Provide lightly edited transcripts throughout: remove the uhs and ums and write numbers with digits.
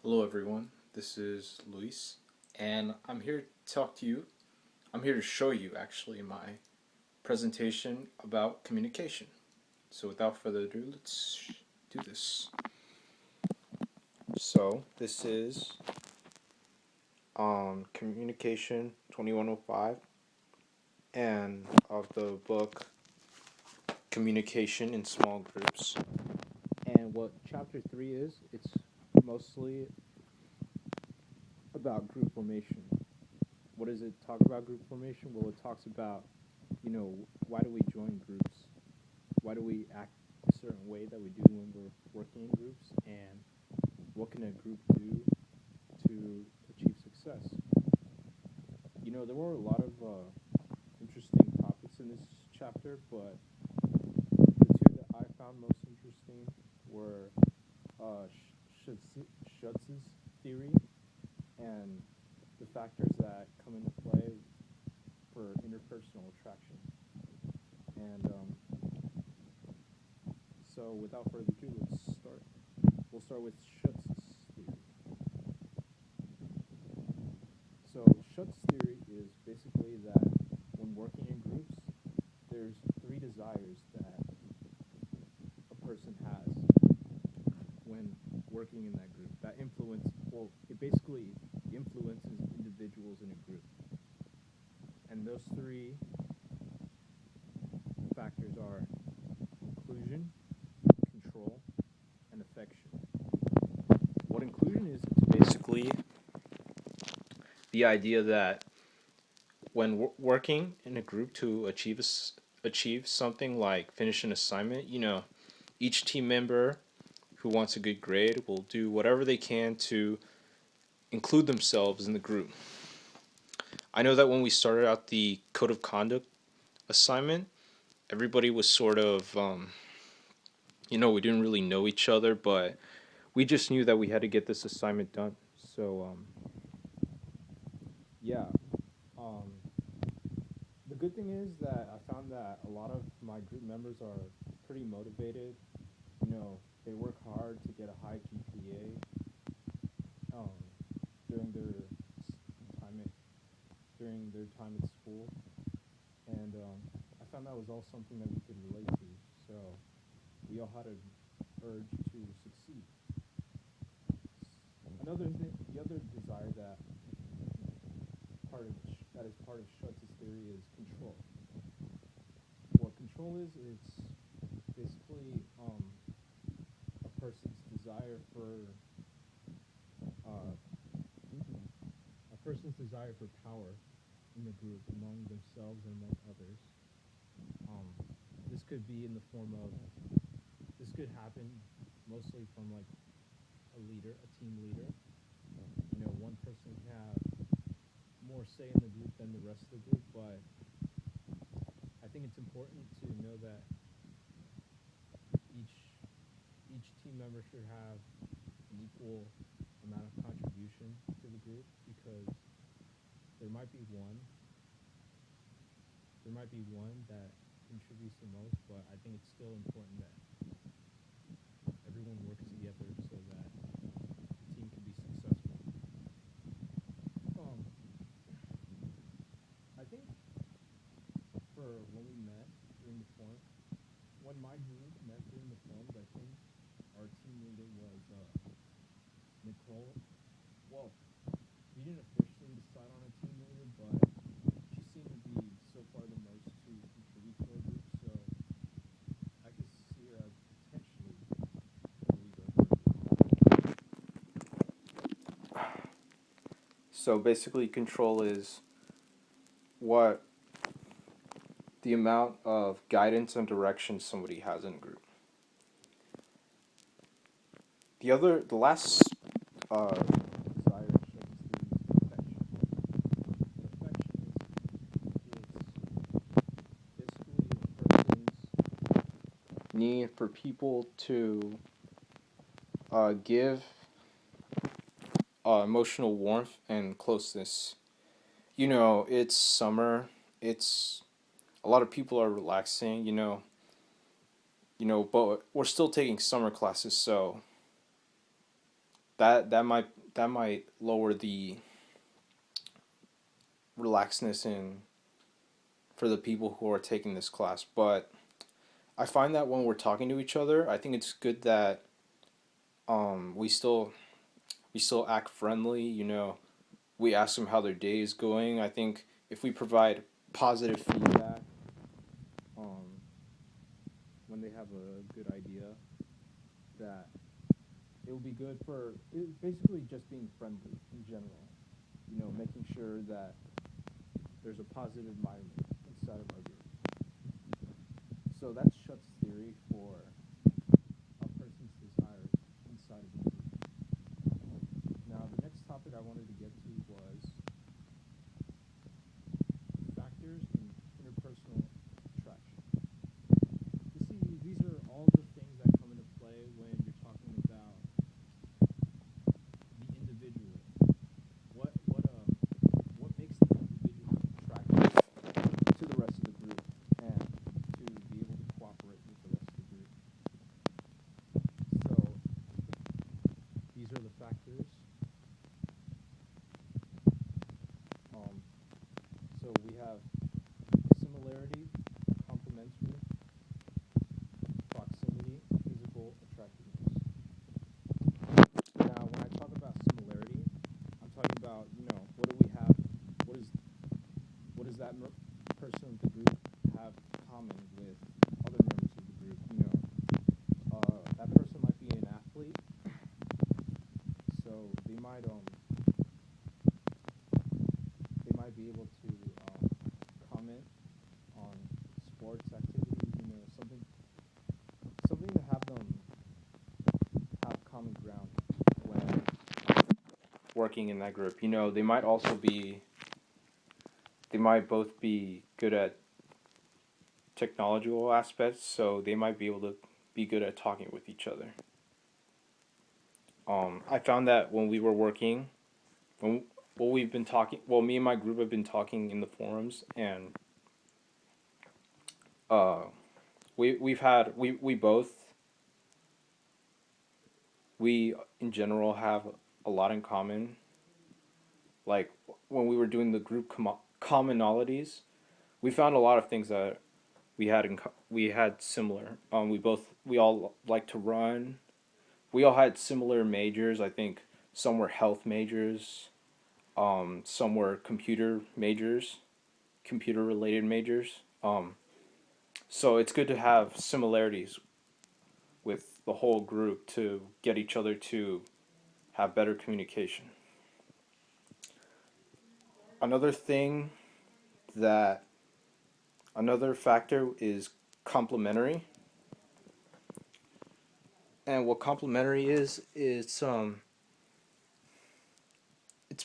Hello, everyone. This is Luis, and I'm here to talk to you. I'm here to show you actually my presentation about communication. So, without further ado, let's do this. So, this is Communication 2105 and of the book Communication in Small Groups. And what chapter 3 is, it's mostly about group formation. What does it talk about group formation? Well, it talks about, why do we join groups? Why do we act a certain way that we do when we're working in groups? And what can a group do to achieve success? There were a lot of interesting topics in this chapter, but the two that I found most interesting were Schutz's theory and the factors that come into play for interpersonal attraction. And so, without further ado, let's start. We'll start with Schutz's theory. So, Schutz's theory is basically that when working in groups, there's three desires that a person has when working in that group that influence, well, it basically influences individuals in a group. And those three factors are inclusion, control, and affection. What inclusion is, it's basically the idea that when working in a group to achieve something like finish an assignment, each team member who wants a good grade will do whatever they can to include themselves in the group. I know that when we started out the code of conduct assignment, everybody was sort of, we didn't really know each other, but we just knew that we had to get this assignment done. So, yeah. Um, the good thing is that I found that a lot of my group members are pretty motivated. They work hard to get a high GPA during time at during their time at school, and I found that was all something that we could relate to. So we all had an urge to succeed. The other desire that is part of Schutz's theory is control. What control is, it's basically a person's desire for uh, a person's desire for power in the group among themselves and among others. Um, this could be in the form of this could happen mostly from like a team leader. One person can have more say in the group than the rest of the group, but I think it's important to know that each each team member should have an equal amount of contribution to the group because there might be one that contributes the most, but I think it's still important that everyone works together so that the team can be successful. I think for when my group met during the forums, I think our team leader was Nicole. Well, we didn't officially decide on a team leader, but she seemed to be so far the most to contribute to our group, so I could see her as potentially the leader of our group. So basically, control is what the amount of guidance and direction somebody has in a group. The last desire shows the affection. Affection is basically a person's need for people to give emotional warmth and closeness. It's summer. It's a lot of people are relaxing. But we're still taking summer classes, so that might lower the relaxedness in for the people who are taking this class. But I find that when we're talking to each other, I think it's good that we still act friendly. We ask them how their day is going. I think if we provide positive feedback, um, when they have a good idea, that it will be good for basically just being friendly in general. Making sure that there's a positive environment inside of our group. So that's Shutt's theory for a person's desires inside of a group. Now, the next topic I wanted to get to was factors in interpersonal attraction. These are all the things that come into play when you're talking about the individual. What makes the individual attractive to the rest of the group and to be able to cooperate with the rest of the group. So these are the factors. Um, so we have similarity, complementary, proximity, physical attractiveness. Now, when I talk about similarity, I'm talking about, what do we have? What is what does that person of the group have in common with other members of the group? That person might be an athlete, so they might be able to comment on sports activities. Something to have them have common ground when working in that group. They might both be good at technological aspects, so they might be able to be good at talking with each other. I found that when we were working, when well, we've been talking. Well, me and my group have been talking in the forums, and uh, we both we in general have a lot in common. Like when we were doing the group commonalities, we found a lot of things that we had similar. We all like to run. We all had similar majors. I think some were health majors. Some were computer related majors. So it's good to have similarities with the whole group to get each other to have better communication. Another thing that another factor is complementary. And what complementary is, it's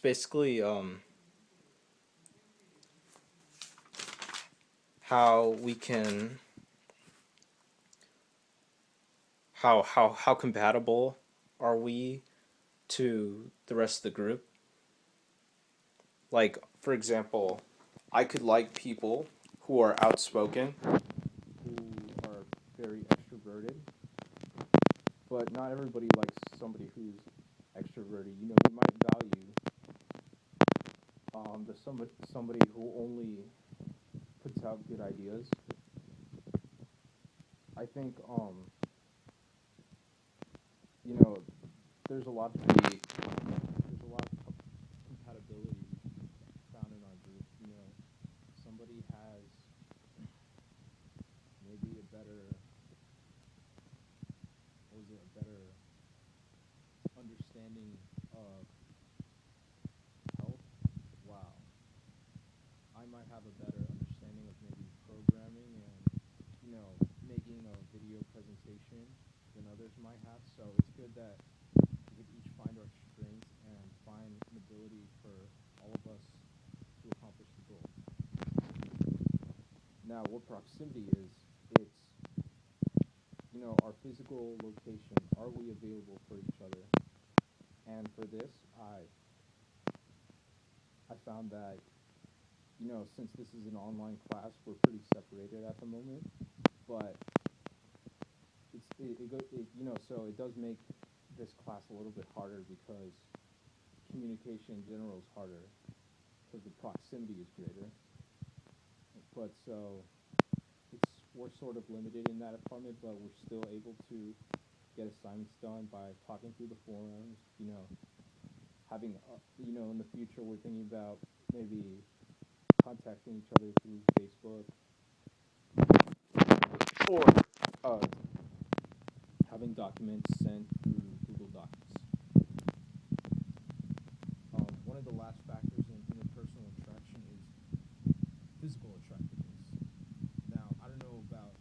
basically how we can how compatible are we to the rest of the group. Like, for example, I could like people who are outspoken, who are very extroverted, but not everybody likes somebody who's extroverted. You might value somebody who only puts out good ideas. I think you know there's a lot to be there's a lot of compatibility found in our group. Somebody has maybe a better understanding of health. Wow, I might have a better understanding of maybe programming and making a video presentation than others might have. So it's good that we could each find our strengths and find an ability for all of us to accomplish the goal. Now, what proximity is, it's our physical location. Are we available for each other? And for this, I found that since this is an online class, we're pretty separated at the moment, but so it does make this class a little bit harder because communication in general is harder because the proximity is greater. But so we're sort of limited in that department, but we're still able to get assignments done by talking through the forums. Having in the future we're thinking about maybe contacting each other through Facebook or uh, having documents sent through Google Docs. One of the last factors in interpersonal attraction is physical attractiveness. Now, I don't know about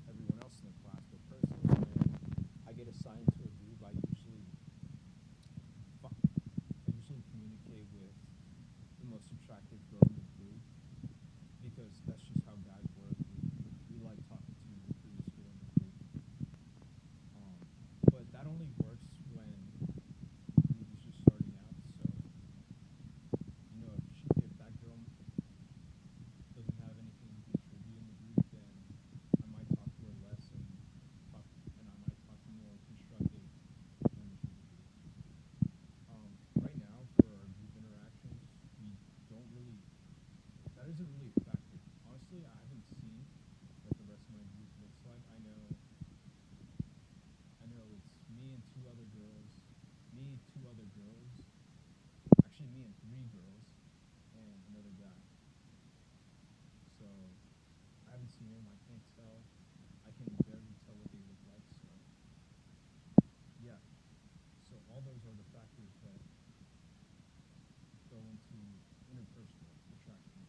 everyone else in the class, but personally, when I get assigned to a group, I usually communicate with the most attractive girl in the group because that's just how guys work. We like talking to the prettiest girl in the group. Um, but that only works when the group is just starting out. So, if that girl doesn't have anything to contribute in the group, then I might talk to her less and I might talk more constructive members of the group. Right now, for our group interactions, we don't really. That isn't really a factor. Honestly, I haven't seen what the rest of my group looks like. I know it's me and two other girls. Actually, me and three girls, and another guy. So I haven't seen them. I can't tell. I can barely tell what they look like. So yeah. So all those are the factors that go into interpersonal attraction.